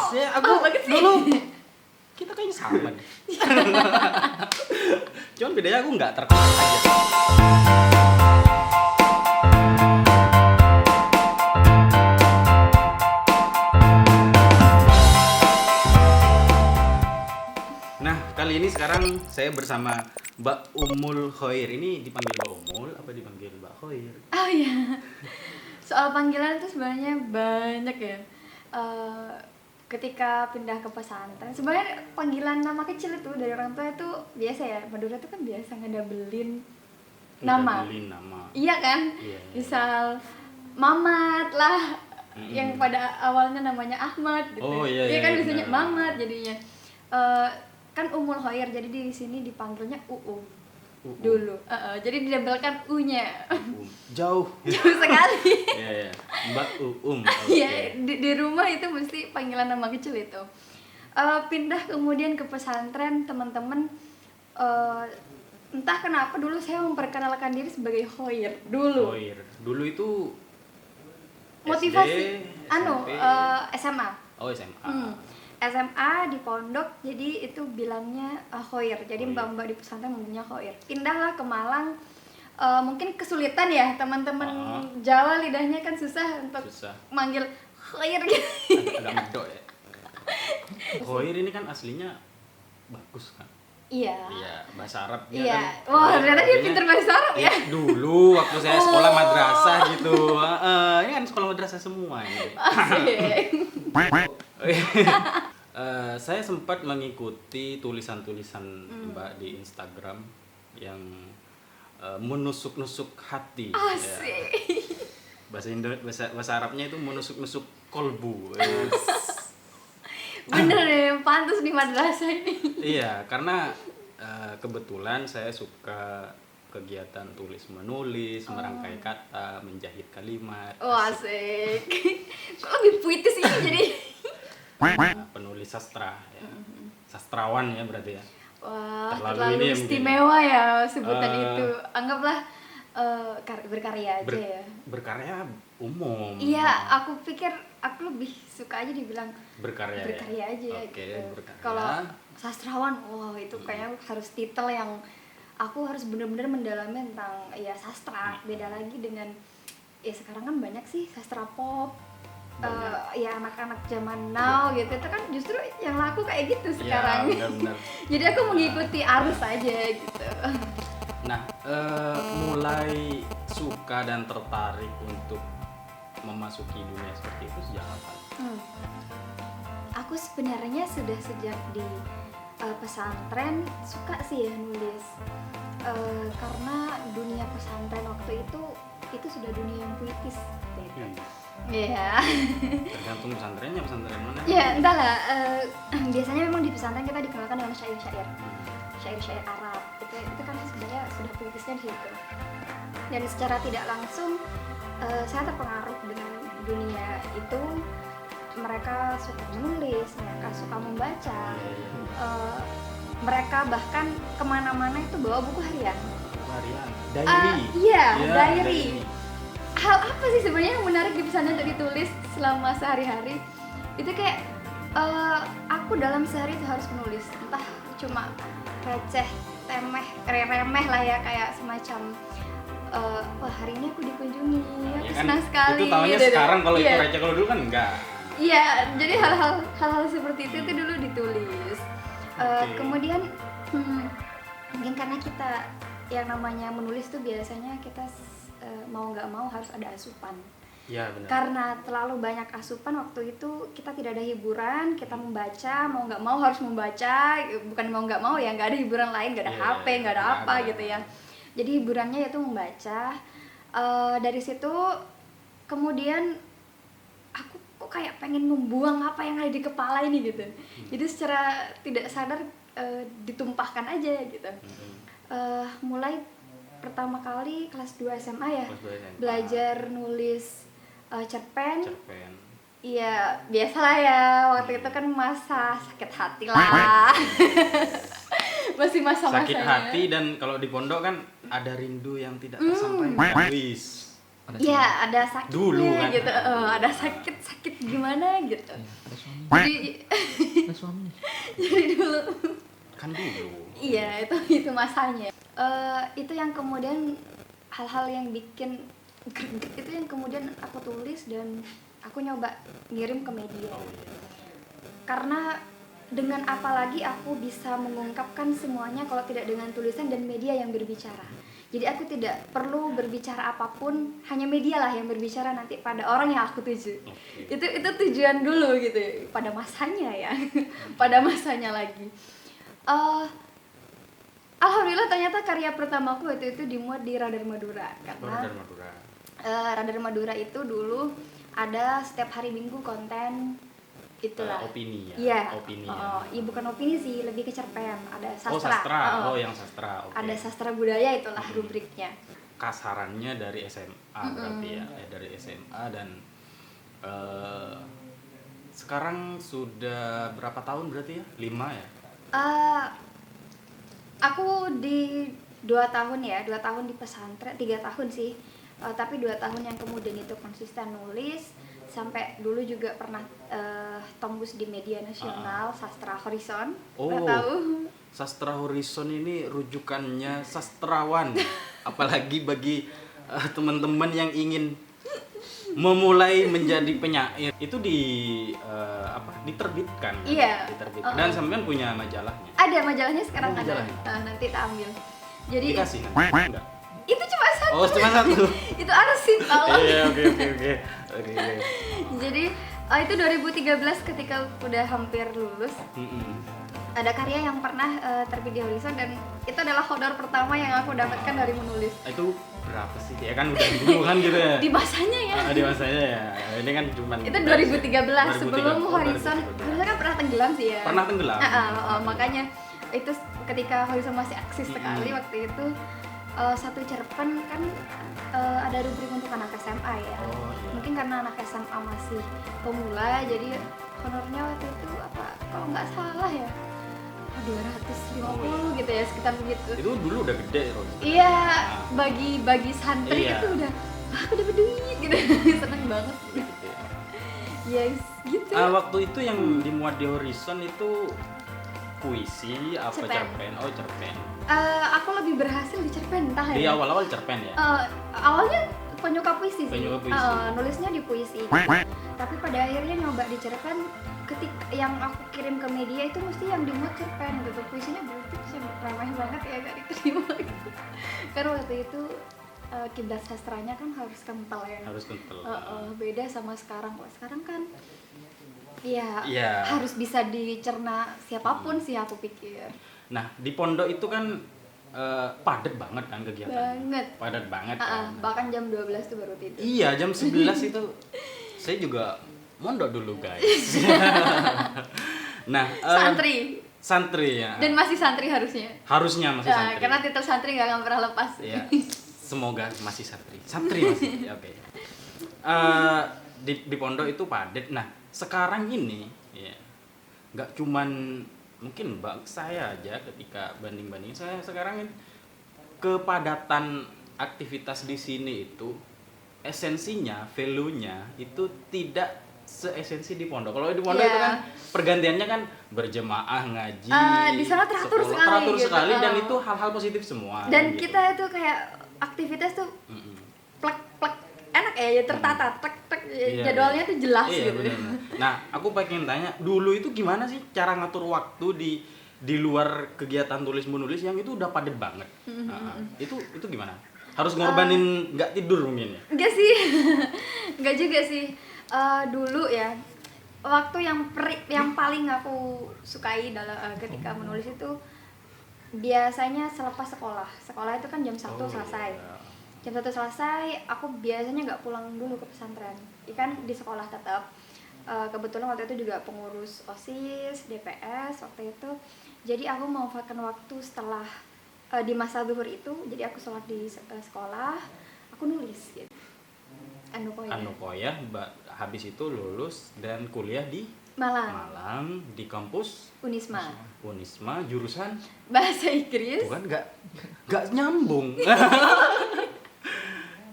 Ya, aku bagus sih. dulu kita kayaknya sama deh. Cuman bedanya aku nggak terkenal aja. Nah, kali ini sekarang saya bersama Mbak Umul Khoir. Ini dipanggil Mbak Umul apa dipanggil Mbak Khoir? Oh iya. Soal panggilan itu sebenarnya banyak ya. Ketika pindah ke pesantren, sebenarnya panggilan nama kecil itu dari orang tua itu biasa ya. Madura itu kan biasa ngedabelin nama. Ngedabelin nama. Iya kan? Iya. Misal Mamat lah, yang pada awalnya namanya Ahmad gitu. Oh, iya, kan iya, biasanya benar. Mamat jadinya. Kan Umul Khoir, jadi di sini dipanggilnya UU dulu. Jadi didabelkan U-nya. Jauh. Jauh sekali. Iya, iya. Mbak Uum. Iya, di rumah itu mesti panggilan nama kecil itu. Pindah kemudian ke pesantren, teman-teman entah kenapa dulu saya memperkenalkan diri sebagai Khoir dulu. Khoir. Dulu itu Motivasi SD, SMP. SMA. Oh, SMA. SMA di pondok, jadi itu bilangnya Khoir. Jadi Khoir. mbak-mbak di pesantren mempunyai Khoir. Pindahlah ke Malang, mungkin kesulitan ya teman-teman Jawa, lidahnya kan susah untuk Susah. manggil Khoir gitu. Agak medok ya. Khoir ini kan aslinya bagus kan? Iya. Iya, bahasa Arab Iya. kan. Wah, Khoir ternyata dia artinya- pinter bahasa Arab ya. Dulu waktu saya sekolah madrasah gitu. Ini kan sekolah madrasah semua ini. Asik. Saya sempat mengikuti tulisan-tulisan Mbak di Instagram yang menusuk-nusuk hati. Ya. Asik. Bahasa Arabnya itu menusuk-nusuk kolbu. Bener deh, pantas di madrasah ini. Iya, karena kebetulan saya suka kegiatan tulis menulis, merangkai kata, menjahit kalimat. Oh, asik. Kok lebih puitis ini jadi? Penulis sastra ya. Sastrawan ya berarti ya. Wah, Terlalu terlalu ini ya istimewa ya sebutan Eh, itu. Anggaplah berkarya aja ya. Berkarya umum. Iya, aku pikir aku lebih suka aja dibilang Berkarya. berkarya aja Oke, gitu. berkarya. Kalau sastrawan, wah itu kayaknya harus titel yang aku harus benar-benar mendalami tentang ya sastra. Beda lagi dengan ya sekarang kan banyak sih sastra pop. Ya anak-anak zaman now gitu itu kan justru yang laku kayak gitu sekarang. Ya, benar-benar. Jadi aku mengikuti arus aja gitu. Nah, mulai suka dan tertarik untuk memasuki dunia seperti itu sejak kapan? Aku sebenarnya sudah sejak di pesantren suka sih ya nulis. Karena dunia pesantren waktu itu sudah dunia yang puitis gitu. Iya. Tergantung pesantrennya, pesantren mana? Ya entahlah. Biasanya memang di pesantren kita dikenalkan dengan syair-syair, syair-syair Arab. Itu kan sebenarnya sudah puitisnya di situ. Dan secara tidak langsung saya terpengaruh dengan dunia itu. Mereka suka menulis, mereka suka membaca. Mereka bahkan kemana-mana itu bawa buku harian. Harian, diary. Iya, Ya, diary. Hal apa sih sebenarnya yang menarik di pesantren untuk ditulis selama sehari-hari? Itu kayak aku dalam sehari itu harus menulis, entah cuma receh, remeh lah ya, kayak semacam wah hari ini aku dikunjungi, aku Ya kan, senang sekali. itu tahunya gitu. sekarang kalau itu Iya. receh, kalau dulu kan enggak. Iya, jadi hal-hal seperti itu tuh dulu ditulis. Kemudian mungkin karena kita yang namanya menulis tuh biasanya kita mau nggak mau harus ada asupan. Iya, benar. Karena terlalu banyak asupan waktu itu kita tidak ada hiburan, kita membaca mau nggak mau harus membaca, bukan mau nggak mau ya, nggak ada hiburan lain, nggak ada Iya, HP, nggak ada nggak apa ada. gitu ya. Jadi hiburannya yaitu membaca. Dari situ kemudian aku kok kayak pengen membuang apa yang ada di kepala ini gitu. Jadi secara tidak sadar ditumpahkan aja gitu. Mulai pertama kali kelas 2 SMA ya, Kelas 2 SMA. belajar nulis cerpen. Cerpen. Iya, biasalah ya, waktu itu kan masa sakit hati lah. Masih masa-masanya. Sakit hati, dan kalau di pondok kan ada rindu yang tidak tersampaikan. Wis. Iya, ada sakitnya Dulu kan? gitu. Ada sakit gimana gitu. Ada suami. Jadi Ada suami. jadi dulu Kan dulu. iya itu masanya. Itu yang kemudian hal-hal yang bikin greget itu yang kemudian aku tulis dan aku nyoba ngirim ke media. Oh iya. Karena dengan apa lagi aku bisa mengungkapkan semuanya kalau tidak dengan tulisan dan media yang berbicara. Jadi aku tidak perlu berbicara apapun, hanya media lah yang berbicara nanti pada orang yang aku tuju. Oke. Itu tujuan dulu gitu, pada masanya ya, pada masanya lagi. Alhamdulillah ternyata karya pertamaku itu dimuat di Radar Madura karena Radar Madura. Radar Madura itu dulu ada setiap hari Minggu konten itulah. Opini ya. Iya. Opini ya. Iya bukan opini sih, lebih ke cerpen. Ada sastra. Oh sastra. Oh, Oh yang sastra. Oke. ada sastra budaya itulah rubriknya. Kasarannya dari SMA berarti ya. Dari SMA dan sekarang sudah berapa tahun berarti ya? 5 ya? Aku di 2 tahun ya, 2 tahun di pesantren, 3 tahun sih. Tapi 2 tahun yang kemudian itu konsisten nulis, sampai dulu juga pernah tembus di media nasional Sastra Horizon. Oh. Pernah tahu? Sastra Horizon ini rujukannya sastrawan. Apalagi bagi teman-teman yang ingin memulai menjadi penyair itu diterbitkan. Iya. Diterbitkan. Dan sampean punya majalahnya. Ada majalahnya sekarang Oh, ada. majalahnya. Nanti tak ambil. Jadi Dikasih kan? Enggak. itu cuma satu. Oh, cuma satu. Itu arsip kalau. Iya, oke. Jadi itu 2013 ketika udah hampir lulus. Ada karya yang pernah terbit di Horizon dan itu adalah honor pertama yang aku dapatkan dari menulis. Itu berapa sih? Ya kan udah dulu kan gitu ya. Di masanya ya. Di masanya ya. Ini kan cuma Itu 2013 sebelum Horizon. 2013. Horizon kan pernah tenggelam sih ya. Pernah tenggelam. Makanya itu ketika Horizon masih eksis sekali waktu itu satu cerpen kan ada rubrik untuk anak SMA ya. Oh, iya. Mungkin karena anak SMA masih pemula jadi honornya waktu itu apa kalau nggak salah ya 250 gitu ya sekitar begitu. Itu dulu udah gede Ros. Iya, bagi santri Iya. itu udah aku dapat duit gitu. Seneng banget. Gede. Yes, gitu. Waktu itu yang dimuat di Horizon itu puisi apa Cerpen. cerpen? Oh cerpen. Aku lebih berhasil di cerpen entah Di ya. awal-awal cerpen ya. Awalnya penyuka puisi sih. Penyuka puisi. Nulisnya di puisi. Tapi pada akhirnya nyoba di cerpen. Ketika yang aku kirim ke media itu mesti yang dimuat cerpen gitu. Puisinya berarti ramai banget ya gak diterima. Karena waktu itu kiblat sastranya kan harus kental ya. Harus kental. Beda sama sekarang. Kalau sekarang kan ya Iya. harus bisa dicerna siapapun sih aku pikir. Nah, di pondok itu kan padat banget kan kegiatannya. Banget. Padat banget kan. Bahkan jam 12 tuh baru tidur. Iya, jam 11 itu saya juga mondok dulu, guys. Nah, santri ya. Dan masih santri harusnya. Harusnya masih santri. Karena titel santri nggak akan pernah lepas. Iya. Semoga masih santri. Santri masih. Oke. Di pondok itu padat. Nah, sekarang ini ya nggak cuman mungkin saya aja ketika banding-banding saya sekarang ini kepadatan aktivitas di sini itu esensinya, value-nya itu tidak seesensi di pondok. Kalau di pondok itu kan pergantiannya kan berjemaah ngaji. Di sana teratur sekolah, sekali. teratur gitu. sekali dan itu hal-hal positif semua. Dan gitu. kita itu kayak aktivitas tuh plek enak ya tertata, tek Iya, jadwalnya tuh jelas iya, gitu. bener. Nah, aku pengen tanya, dulu itu gimana sih cara ngatur waktu di luar kegiatan tulis menulis yang itu udah padat banget. Itu gimana? Harus ngorbanin nggak tidur mungkin ya? Enggak sih, enggak juga sih. Dulu ya, waktu yang paling aku sukai dalam ketika menulis itu biasanya selepas sekolah. Sekolah itu kan jam 1 selesai. Iya. Jam 1 selesai, aku biasanya nggak pulang dulu ke pesantren. Ikan di sekolah tetap. Kebetulan waktu itu juga pengurus OSIS, DPS waktu itu. Jadi aku memanfaatkan waktu setelah di masa zuhur itu. Jadi aku sholat di sekolah, aku nulis gitu. Anukoya, habis itu lulus dan kuliah di Malang di kampus Unisma jurusan bahasa Inggris. bukan nggak nyambung.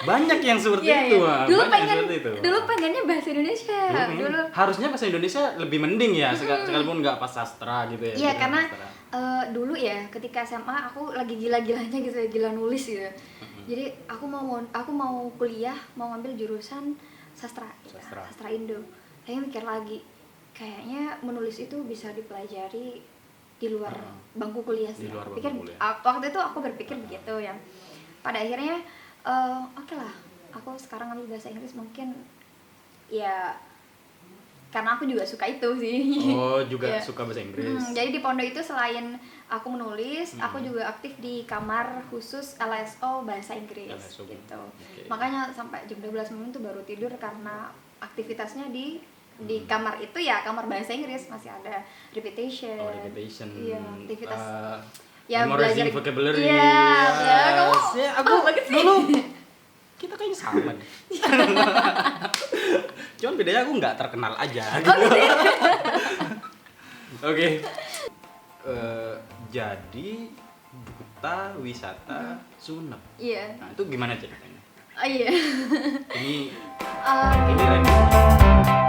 Banyak yang seperti Iya, itu, iya. Mak. Dulu Banyak yang pengen, seperti itu. dulu pengennya bahasa Indonesia. Dulu. Harusnya bahasa Indonesia lebih mending ya, sekalipun nggak pas sastra gitu ya. Iya, Kita karena sastra. dulu ya ketika SMA aku lagi gila-gilanya gitu ya, gila nulis gitu. Jadi aku mau kuliah, mau ngambil jurusan sastra, gitu, Sastra. sastra Indo. Saya mikir lagi, kayaknya menulis itu bisa dipelajari di luar bangku kuliah sih. Di luar Aku pikir bangku kuliah. waktu itu aku berpikir begitu ya. Pada akhirnya oke lah, aku sekarang ngambil bahasa Inggris mungkin ya karena aku juga suka itu sih. Oh, juga Ya. suka bahasa Inggris. Jadi di pondok itu selain aku menulis, aku juga aktif di kamar khusus LSO bahasa Inggris LSO. gitu. Oke. Makanya sampai jam 12 malam tuh baru tidur karena aktivitasnya di kamar itu ya, kamar bahasa Inggris masih ada repetition. Oh, repetition. Iya, aktivitas Ya, ya memorizing belajar vocabulary. Iya, ya, kamu Ya, aku banget sih. dulu kita kayaknya sama deh. Cuman bedanya aku nggak terkenal aja. Oh, gitu ya? Oke. Jadi duta wisata Sumenep. Iya. Nah, itu gimana ceritanya? Oh iya. Ini Eh, ini random.